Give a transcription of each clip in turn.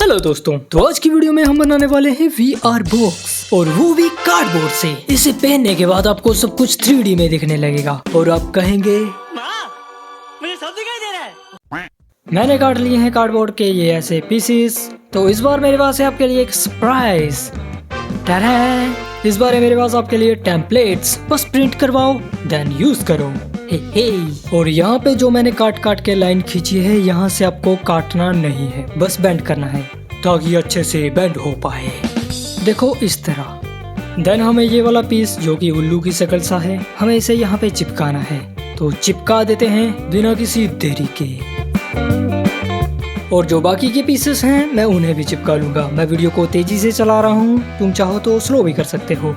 Hello दोस्तों, तो आज की वीडियो में हम बनाने वाले हैं VR बॉक्स और वो भी कार्डबोर्ड से। इसे पहनने के बाद आपको सब कुछ 3D में दिखने लगेगा और आप कहेंगे मुझे सब दिखाई दे रहा है। मैंने काट लिए हैं कार्डबोर्ड के ये ऐसे पीसेस। तो इस बार मेरे पास है आपके लिए एक सरप्राइज। इस बार है मेरे पास आपके लिए टेम्पलेट्स। बस प्रिंट करवाओ देन यूज करो। हे। और यहाँ पे जो मैंने काट के लाइन खींची है, यहाँ से आपको काटना नहीं है, बस बेंड करना है ताकि अच्छे से बेंड हो पाए। देखो इस तरह। देन हमें ये वाला पीस जो कि उल्लू की शक्ल सा है, हमें इसे यहाँ पे चिपकाना है। तो चिपका देते हैं बिना किसी देरी के। और जो बाकी के पीसेस हैं मैं उन्हें भी चिपका लूंगा। मैं वीडियो को तेजी से चला रहा हूँ, तुम चाहो तो स्लो भी कर सकते हो।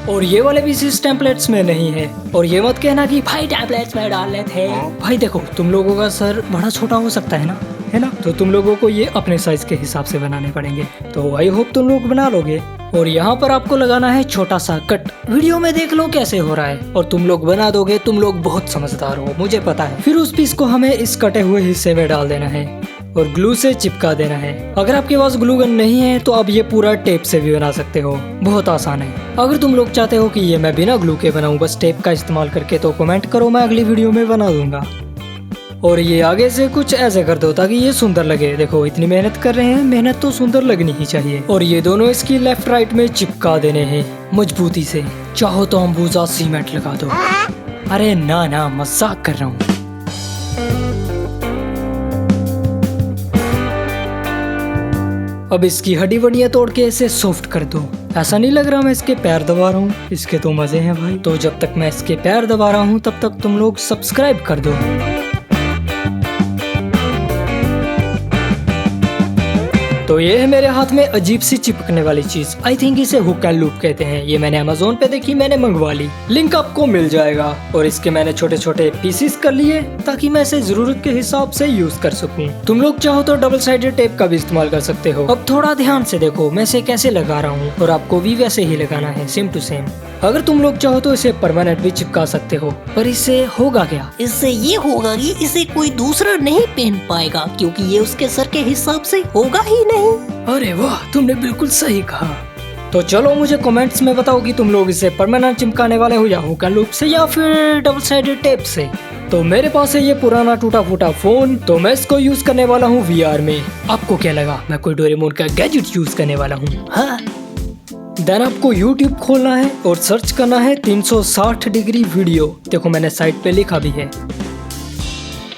और ये वाले पीसेस टेम्पलेट्स में नहीं है। और ये मत कहना कि भाई टेम्पलेट्स में डालने थे। भाई देखो, तुम लोगों का सर बड़ा छोटा हो सकता है ना, तो तुम लोगों को ये अपने साइज के हिसाब से बनाने पड़ेंगे। तो आई होप तुम लोग बना लोगे। और यहाँ पर आपको लगाना है छोटा सा कट। वीडियो में देख लो कैसे हो रहा है और तुम लोग बना दोगे। तुम लोग बहुत समझदार हो, मुझे पता है। फिर उस पीस को हमें इस कटे हुए हिस्से में डाल देना है और ग्लू से चिपका देना है। अगर आपके पास ग्लू गन नहीं है तो आप ये पूरा टेप से भी बना सकते हो, बहुत आसान है। अगर तुम लोग चाहते हो कि ये मैं बिना ग्लू के बनाऊं बस टेप का इस्तेमाल करके, तो कमेंट करो, मैं अगली वीडियो में बना दूंगा। और ये आगे से कुछ ऐसे कर दो ताकि ये सुंदर लगे। देखो इतनी मेहनत कर रहे हैं, मेहनत तो सुंदर लगनी ही चाहिए। और ये दोनों इसकी लेफ्ट राइट में चिपका देने हैं मजबूती से। चाहो तो अंबुजा सीमेंट लगा दो। अरे ना, मजाक कर रहा हूँ। अब इसकी हड्डी वड्डियाँ तोड़ के इसे सॉफ्ट कर दो। ऐसा नहीं लग रहा मैं इसके पैर दबा रहा हूँ, इसके तो मजे हैं भाई। तो जब तक मैं इसके पैर दबा रहा हूँ तब तक तुम लोग सब्सक्राइब कर दो। तो ये है मेरे हाथ में अजीब सी चिपकने वाली चीज। आई थिंक इसे हुक एंड लूप कहते हैं। ये मैंने अमेज़न पे देखी, मैंने मंगवा ली। लिंक आपको मिल जाएगा। और इसके मैंने छोटे छोटे पीसेस कर लिए ताकि मैं इसे जरूरत के हिसाब से यूज कर सकूं। तुम लोग चाहो तो डबल साइडेड टेप का भी इस्तेमाल कर सकते हो। अब थोड़ा ध्यान से देखो मैं इसे कैसे लगा रहा हूँ, और आपको भी वैसे ही लगाना है, सेम टू सेम। अगर तुम लोग चाहो तो इसे परमानेंट भी चिपका सकते हो, पर इससे होगा क्या? इससे ये होगा कि इसे कोई दूसरा नहीं पहन पाएगा, क्योंकि ये उसके सर के हिसाब से होगा ही नहीं। अरे वाह, तुमने बिल्कुल सही कहा। तो चलो मुझे कमेंट्स में बताओ कि तुम लोग इसे परमानेंट चिपकाने वाले हो या हुक एंड लूप से या फिर डबल साइडेड टेप से। तो मेरे पास है ये पुराना टूटा फूटा फोन, तो मैं इसको यूज करने वाला हूँ VR में। आपको क्या लगा मैं कोई डोरेमोन का गैजेट यूज करने वाला हूँ? हाँ। देन आपको YouTube खोलना है और सर्च करना है 360 डिग्री वीडियो। देखो मैंने साइट पे लिखा भी है।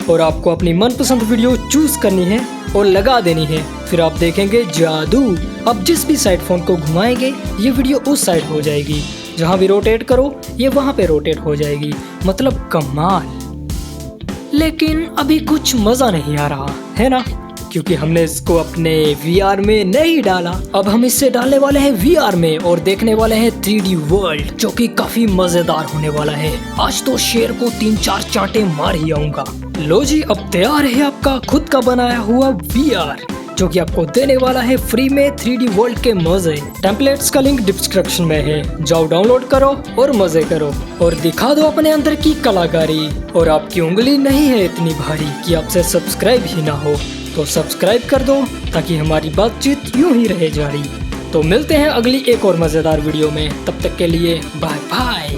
और आपको अपनी मनपसंद वीडियो चूज करनी है और लगा देनी है। फिर आप देखेंगे जादू। अब जिस भी साइड फोन को घुमाएंगे ये वीडियो उस साइड हो जाएगी। जहाँ भी रोटेट करो ये वहाँ पे रोटेट हो जाएगी। मतलब कमाल। लेकिन अभी कुछ मजा नहीं आ रहा है ना, क्योंकि हमने इसको अपने VR में नहीं डाला। अब हम इससे डालने वाले हैं VR में और देखने वाले हैं 3D वर्ल्ड, जो कि काफी मजेदार होने वाला है। आज तो शेर को 3-4 चांटे मार ही आऊंगा। लो जी, अब तैयार है आपका खुद का बनाया हुआ VR, जो कि आपको देने वाला है फ्री में 3D वर्ल्ड के मजे। टेम्पलेट्स का लिंक डिस्क्रिप्शन में है, जाओ डाउनलोड करो और मजे करो और दिखा दो अपने अंदर की कलाकारी। और आपकी उंगली नहीं है इतनी भारी कि आपसे सब्सक्राइब ही ना हो, तो सब्सक्राइब कर दो ताकि हमारी बातचीत यूं ही रहे जारी। तो मिलते हैं अगली एक और मजेदार वीडियो में, तब तक के लिए बाय बाय।